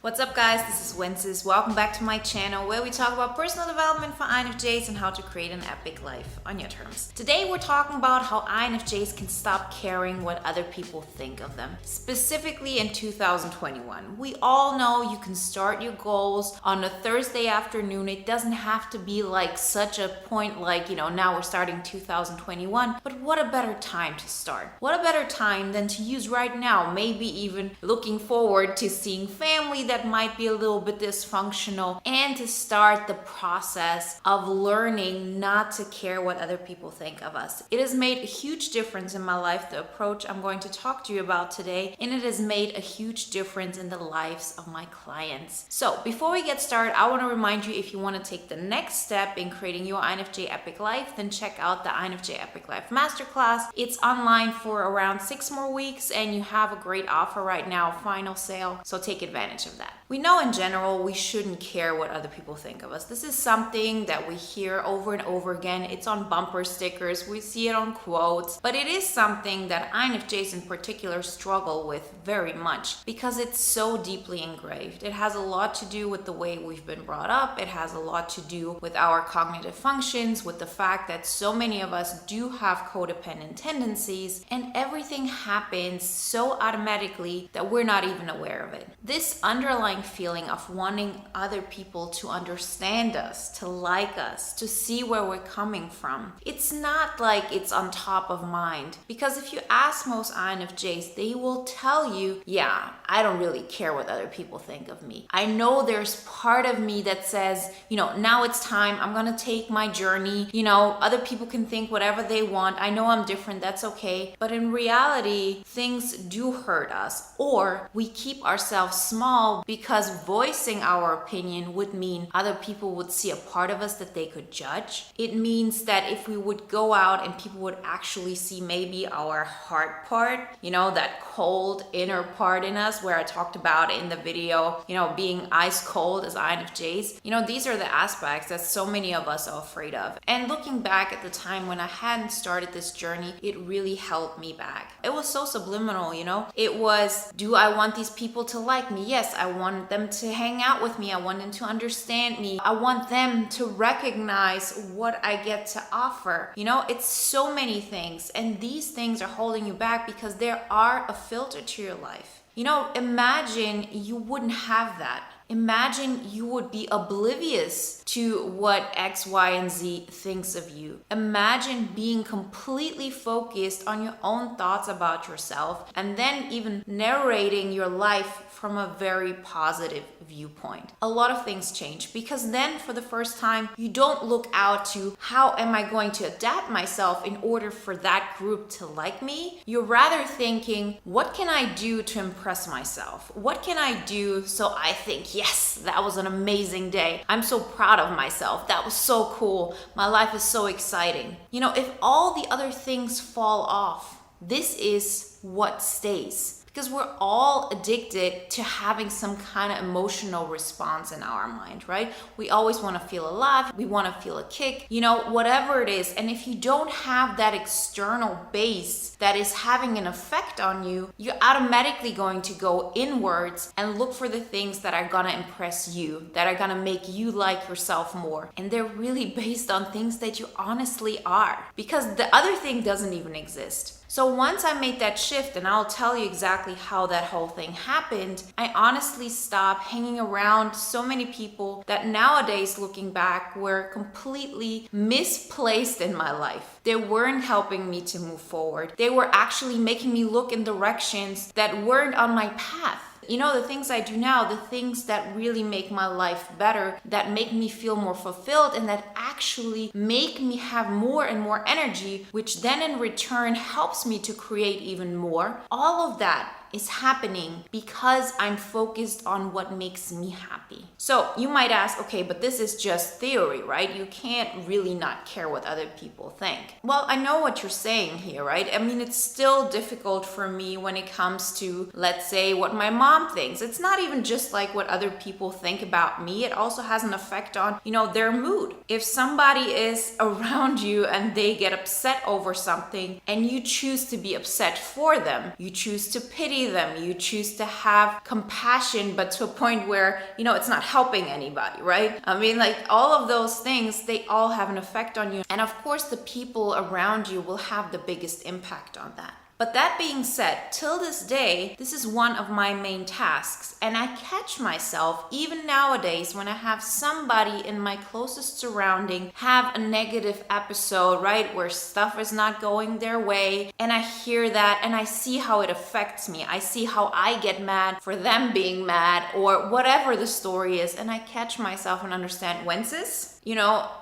What's up, guys? This is Wenzes. Welcome back to my channel where we talk about personal development for INFJs and how to create an epic life on your terms. Today we're talking about how INFJs can stop caring what other people think of them. Specifically in 2021. We all know you can start your goals on a Thursday afternoon. It doesn't have to be like such a point like, now we're starting 2021. But what a better time to start. What a better time than to use right now, maybe even looking forward to seeing family that might be a little bit dysfunctional, and to start the process of learning not to care what other people think of us. It has made a huge difference in my life, the approach I'm going to talk to you about today, and it has made a huge difference in the lives of my clients. So before we get started, I want to remind you, if you want to take the next step in creating your INFJ Epic Life, then check out the INFJ Epic Life Masterclass. It's online for around 6 more weeks, and you have a great offer right now, final sale, so take advantage of that. We know in general we shouldn't care what other people think of us. This is something that we hear over and over again. It's on bumper stickers, we see it on quotes, but it is something that INFJs in particular struggle with very much because it's so deeply engraved. It has a lot to do with the way we've been brought up. It has a lot to do with our cognitive functions, with the fact that so many of us do have codependent tendencies, and everything happens so automatically that we're not even aware of it. This underlying feeling of wanting other people to understand us, to like us, to see where we're coming from. It's not like it's on top of mind, because if you ask most INFJs, they will tell you, yeah, I don't really care what other people think of me. I know there's part of me that says, now it's time, I'm gonna take my journey, other people can think whatever they want, I know I'm different, that's okay. But in reality, things do hurt us, or we keep ourselves small because voicing our opinion would mean other people would see a part of us that they could judge. It means that if we would go out and people would actually see maybe our heart part, that cold inner part in us where I talked about in the video, being ice cold as INFJs. These are the aspects that so many of us are afraid of. And looking back at the time when I hadn't started this journey, it really held me back. It was so subliminal, It was, do I want these people to like me? Yes, I want them to hang out with me. I want them to understand me. I want them to recognize what I get to offer. It's so many things, and these things are holding you back because there are a filter to your life. Imagine you wouldn't have that. Imagine you would be oblivious to what X, Y, and Z thinks of you. Imagine being completely focused on your own thoughts about yourself and then even narrating your life from a very positive viewpoint. A lot of things change because then for the first time, you don't look out to how am I going to adapt myself in order for that group to like me? You're rather thinking, what can I do to impress myself? What can I do so I think, yes, that was an amazing day. I'm so proud of myself. That was so cool. My life is so exciting. If all the other things fall off, this is what stays. Because we're all addicted to having some kind of emotional response in our mind, right? We always want to feel alive. We want to feel a kick, whatever it is. And if you don't have that external base that is having an effect on you, you're automatically going to go inwards and look for the things that are going to impress you, that are going to make you like yourself more. And they're really based on things that you honestly are, because the other thing doesn't even exist. So once I made that shift, and I'll tell you exactly how that whole thing happened, I honestly stopped hanging around so many people that nowadays, looking back, were completely misplaced in my life. They weren't helping me to move forward. They were actually making me look in directions that weren't on my path. The things I do now, the things that really make my life better, that make me feel more fulfilled, and that actually make me have more and more energy, which then in return helps me to create even more. All of that is happening because I'm focused on what makes me happy. So you might ask, okay, but this is just theory, right? You can't really not care what other people think. Well, I know what you're saying here, right? It's still difficult for me when it comes to, let's say, what my mom thinks. It's not even just like what other people think about me. It also has an effect on, their mood. If somebody is around you and they get upset over something and you choose to be upset for them, you choose to pity pity them. You choose to have compassion, but to a point where, it's not helping anybody, right? I mean, like all of those things, they all have an effect on you. And of course, the people around you will have the biggest impact on that. But that being said, till this day, this is one of my main tasks. And I catch myself, even nowadays, when I have somebody in my closest surrounding have a negative episode, right? Where stuff is not going their way. And I hear that and I see how it affects me. I see how I get mad for them being mad or whatever the story is. And I catch myself and understand, Wenzes,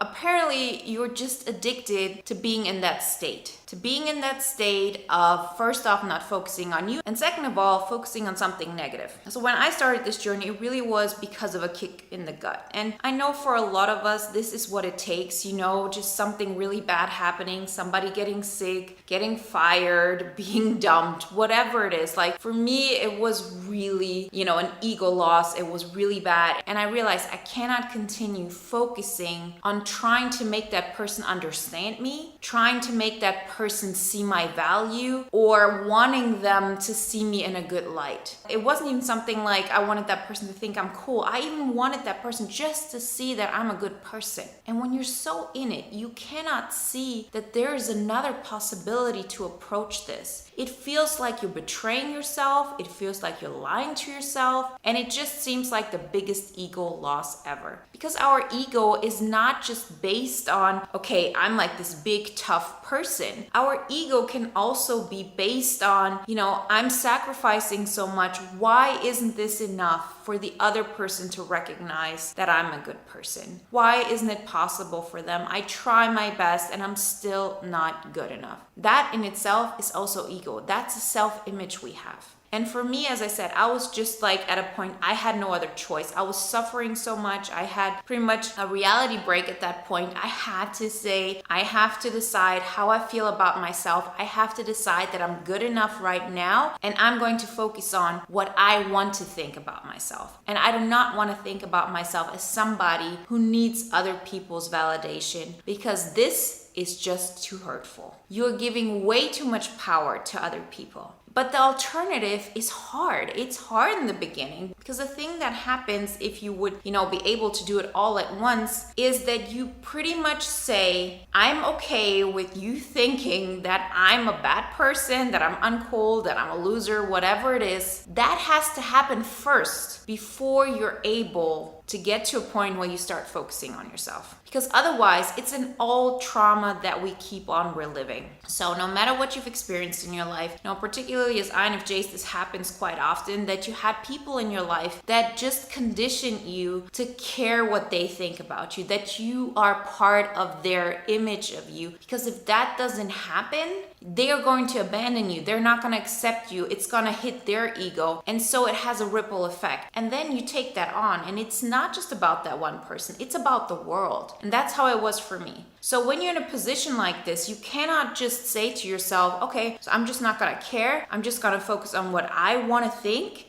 apparently you're just addicted to being in that state. To being in that state of, first off, not focusing on you, and second of all, focusing on something negative. So when I started this journey, it really was because of a kick in the gut. And I know for a lot of us, this is what it takes, just something really bad happening, somebody getting sick, getting fired, being dumped, whatever it is. Like for me, it was really, an ego loss. It was really bad. And I realized I cannot continue focusing on trying to make that person understand me, trying to make that person see my value, or wanting them to see me in a good light. It wasn't even something like I wanted that person to think I'm cool. I even wanted that person just to see that I'm a good person. And when you're so in it, you cannot see that there is another possibility to approach this. It feels like you're betraying yourself. It feels like you're lying to yourself. And it just seems like the biggest ego loss ever. Because our ego is not just based on, okay, I'm like this big, tough person. Our ego can also be based on, I'm sacrificing so much. Why isn't this enough for the other person to recognize that I'm a good person? Why isn't it possible for them? I try my best and I'm still not good enough. That in itself is also ego. That's a self-image we have. And for me, as I said, I was just like at a point, I had no other choice. I was suffering so much. I had pretty much a reality break at that point. I had to say, I have to decide how I feel about myself. I have to decide that I'm good enough right now. And I'm going to focus on what I want to think about myself. And I do not want to think about myself as somebody who needs other people's validation, because this is just too hurtful. You're giving way too much power to other people. But the alternative is hard. It's hard in the beginning because the thing that happens if you would, be able to do it all at once is that you pretty much say, I'm okay with you thinking that I'm a bad person, that I'm uncool, that I'm a loser, whatever it is. That has to happen first before you're able to get to a point where you start focusing on yourself. Because otherwise, it's an old trauma that we keep on reliving. So no matter what you've experienced in your life, particularly as INFJs, this happens quite often, that you had people in your life that just condition you to care what they think about you, that you are part of their image of you. Because if that doesn't happen, they are going to abandon you. They're not going to accept you. It's going to hit their ego. And so it has a ripple effect. And then you take that on. And it's not just about that one person. It's about the world. And that's how it was for me. So when you're in a position like this, you cannot just say to yourself, okay, so I'm just not going to care. I'm just going to focus on what I want to think.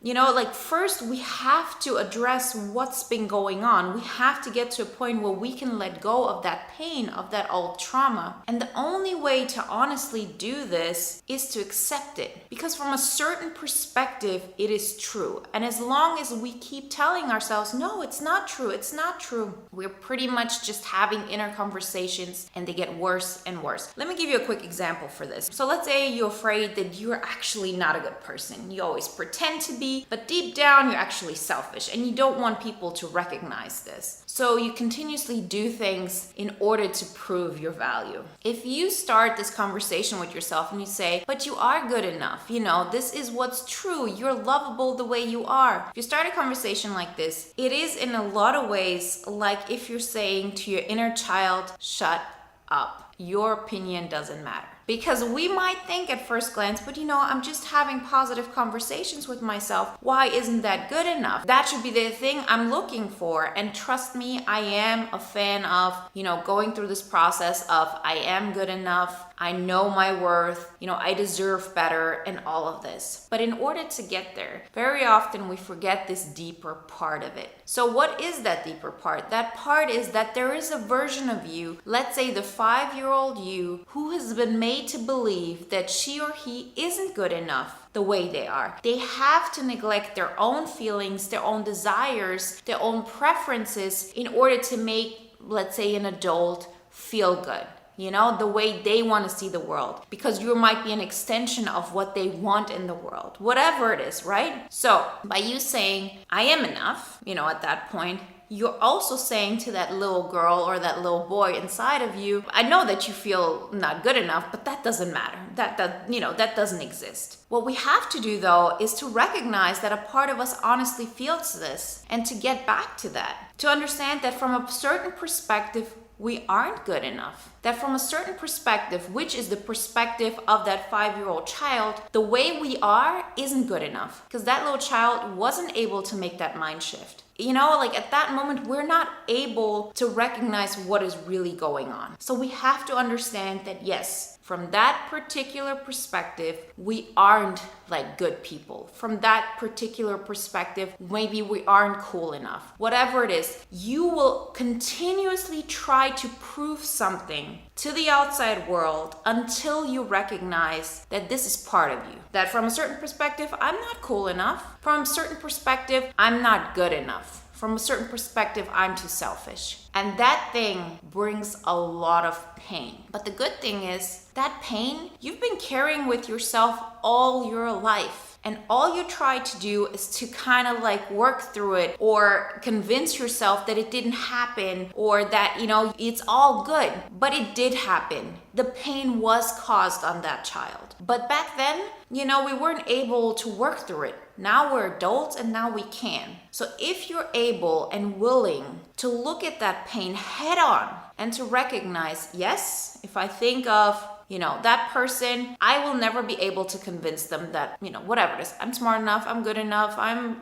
First we have to address what's been going on. We have to get to a point where we can let go of that pain, of that old trauma. And the only way to honestly do this is to accept it. Because from a certain perspective, it is true. And as long as we keep telling ourselves, no, it's not true, we're pretty much just having inner conversations and they get worse and worse. Let me give you a quick example for this. So let's say you're afraid that you're actually not a good person. You always pretend to be, but deep down you're actually selfish and you don't want people to recognize this. So you continuously do things in order to prove your value. If you start this conversation with yourself and you say, but you are good enough, this is what's true, you're lovable the way you are. If you start a conversation like this, it is in a lot of ways like if you're saying to your inner child, shut up. Your opinion doesn't matter. Because we might think at first glance, but I'm just having positive conversations with myself. Why isn't that good enough? That should be the thing I'm looking for. And trust me, I am a fan of, going through this process of I am good enough. I know my worth, I deserve better, and all of this. But in order to get there, very often we forget this deeper part of it. So what is that deeper part? That part is that there is a version of you, let's say the 5-year-old you, who has been made to believe that she or he isn't good enough the way they are. They have to neglect their own feelings, their own desires, their own preferences in order to make, let's say, an adult feel good. The way they want to see the world, because you might be an extension of what they want in the world, whatever it is, right? So by you saying, I am enough, at that point, you're also saying to that little girl or that little boy inside of you, I know that you feel not good enough, but that doesn't matter. That doesn't exist. What we have to do, though, is to recognize that a part of us honestly feels this, and to get back to that, to understand that from a certain perspective, we aren't good enough. That from a certain perspective, which is the perspective of that 5-year-old child, the way we are isn't good enough. Because that little child wasn't able to make that mind shift. At that moment, we're not able to recognize what is really going on. So we have to understand that, yes, from that particular perspective, we aren't like good people. From that particular perspective, maybe we aren't cool enough. Whatever it is, you will continuously try to prove something to the outside world until you recognize that this is part of you. That from a certain perspective, I'm not cool enough. From a certain perspective, I'm not good enough. From a certain perspective, I'm too selfish. And that thing brings a lot of pain. But the good thing is, that pain you've been carrying with yourself all your life. And all you try to do is to kind of work through it, or convince yourself that it didn't happen, or that, it's all good. But it did happen. The pain was caused on that child. But back then, we weren't able to work through it. Now we're adults and now we can. So if you're able and willing to look at that pain head on and to recognize, yes, if I think of that person, I will never be able to convince them that, whatever it is, I'm smart enough, I'm good enough, I'm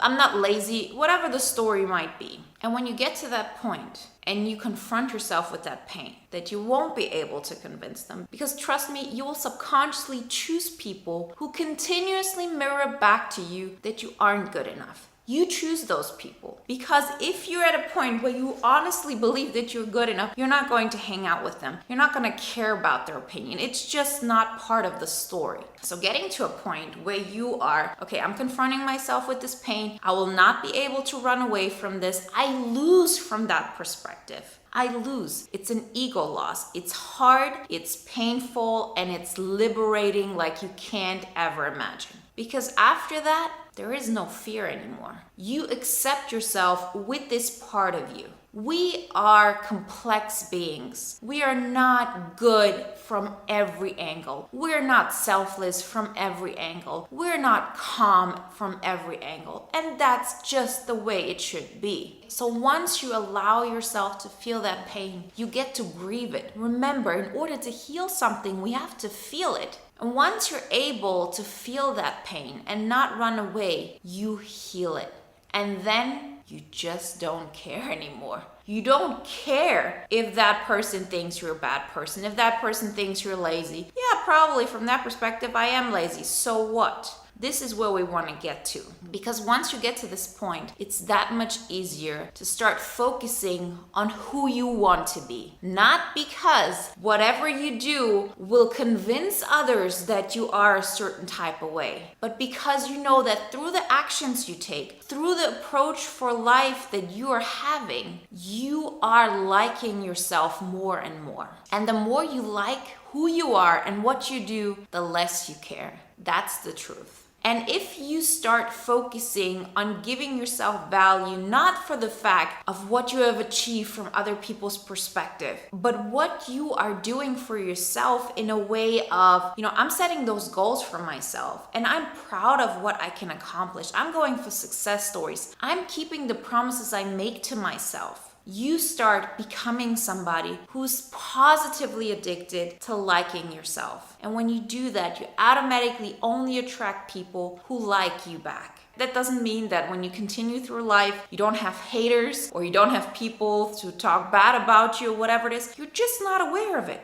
not lazy, whatever the story might be. And when you get to that point and you confront yourself with that pain, that you won't be able to convince them, because trust me, you will subconsciously choose people who continuously mirror back to you that you aren't good enough. You choose those people, because if you're at a point where you honestly believe that you're good enough, you're not going to hang out with them. You're not going to care about their opinion. It's just not part of the story. So getting to a point where you are, okay, I'm confronting myself with this pain. I will not be able to run away from this. I lose from that perspective. I lose. It's an ego loss. It's hard, it's painful, and it's liberating like you can't ever imagine. Because after that, there is no fear anymore. You accept yourself with this part of you. We are complex beings. We are not good from every angle. We're not selfless from every angle. We're not calm from every angle. And that's just the way it should be. So once you allow yourself to feel that pain, you get to grieve it. Remember, in order to heal something, we have to feel it. And once you're able to feel that pain and not run away, you heal it. And then you just don't care anymore. You don't care if that person thinks you're a bad person, if that person thinks you're lazy. Yeah, probably from that perspective, I am lazy. So what? This is where we want to get to. Because once you get to this point, it's that much easier to start focusing on who you want to be. Not because whatever you do will convince others that you are a certain type of way, but because you know that through the actions you take, through the approach for life that you are having, you are liking yourself more and more. And the more you like who you are and what you do, the less you care. That's the truth. And if you start focusing on giving yourself value, not for the fact of what you have achieved from other people's perspective, but what you are doing for yourself in a way of, I'm setting those goals for myself and I'm proud of what I can accomplish. I'm going for success stories. I'm keeping the promises I make to myself. You start becoming somebody who's positively addicted to liking yourself. And when you do that, you automatically only attract people who like you back. That doesn't mean that when you continue through life, you don't have haters or you don't have people to talk bad about you or whatever it is. You're just not aware of it.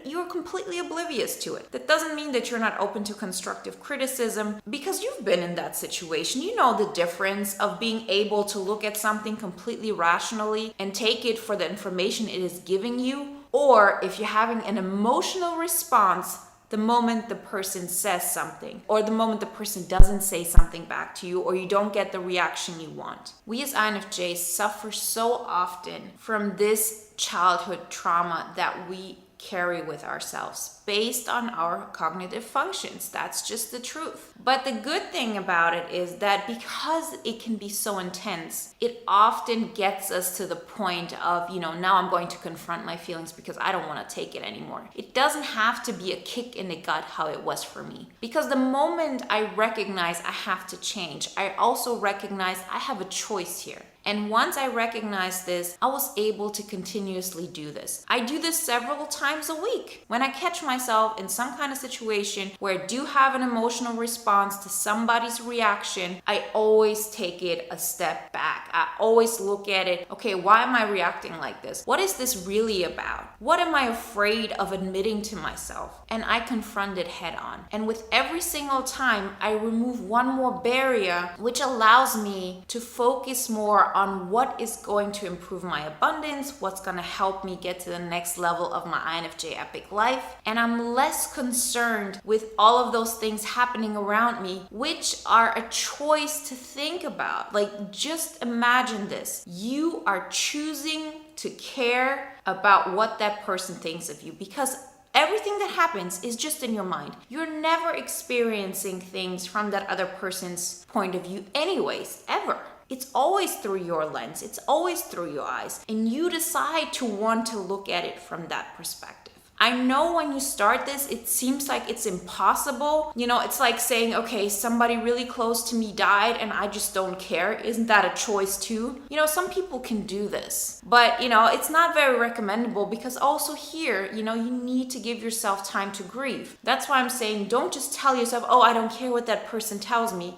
You're completely oblivious to it. That doesn't mean that you're not open to constructive criticism because you've been in that situation. You know the difference of being able to look at something completely rationally and take it for the information it is giving you, or if you're having an emotional response the moment the person says something, or the moment the person doesn't say something back to you, or you don't get the reaction you want. We as INFJs suffer so often from this childhood trauma that we carry with ourselves based on our cognitive functions. That's just the truth. But the good thing about it is that because it can be so intense, it often gets us to the point of, now I'm going to confront my feelings because I don't want to take it anymore. It doesn't have to be a kick in the gut how it was for me. Because the moment I recognize I have to change, I also recognize I have a choice here. And once I recognized this, I was able to continuously do this. I do this several times a week. When I catch myself in some kind of situation where I do have an emotional response to somebody's reaction, I always take it a step back. I always look at it, okay, why am I reacting like this? What is this really about? What am I afraid of admitting to myself? And I confront it head on. And with every single time, I remove one more barrier, which allows me to focus more on what is going to improve my abundance, what's going to help me get to the next level of my INFJ epic life. And I'm less concerned with all of those things happening around me, which are a choice to think about. Like, just imagine this. You are choosing to care about what that person thinks of you because everything that happens is just in your mind. You're never experiencing things from that other person's point of view anyways, ever. It's always through your lens. It's always through your eyes. And you decide to want to look at it from that perspective. I know when you start this, it seems like it's impossible. It's like saying, okay, somebody really close to me died and I just don't care. Isn't that a choice too? Some people can do this, but it's not very recommendable because also here, you need to give yourself time to grieve. That's why I'm saying, don't just tell yourself, oh, I don't care what that person tells me.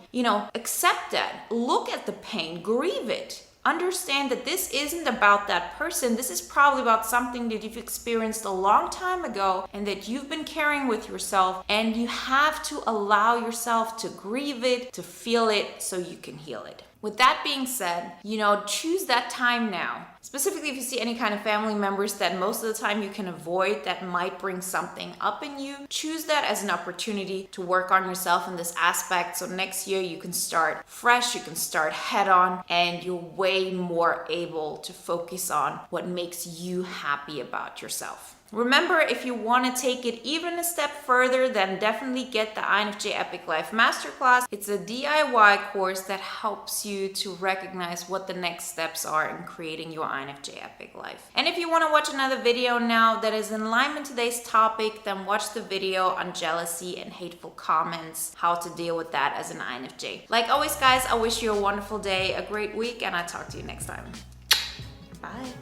Accept that. Look at the pain, grieve it. Understand that this isn't about that person. This is probably about something that you've experienced a long time ago and that you've been carrying with yourself, and you have to allow yourself to grieve it, to feel it, so you can heal it. With that being said, choose that time now. Specifically, if you see any kind of family members that most of the time you can avoid that might bring something up in you, choose that as an opportunity to work on yourself in this aspect. So next year you can start fresh, you can start head on, and you're way more able to focus on what makes you happy about yourself. Remember, if you want to take it even a step further, then definitely get the INFJ Epic Life Masterclass. It's a DIY course that helps you to recognize what the next steps are in creating your INFJ Epic Life. And if you want to watch another video now that is in line with today's topic, then watch the video on jealousy and hateful comments, how to deal with that as an INFJ. Like always, guys, I wish you a wonderful day, a great week, and I'll talk to you next time. Bye.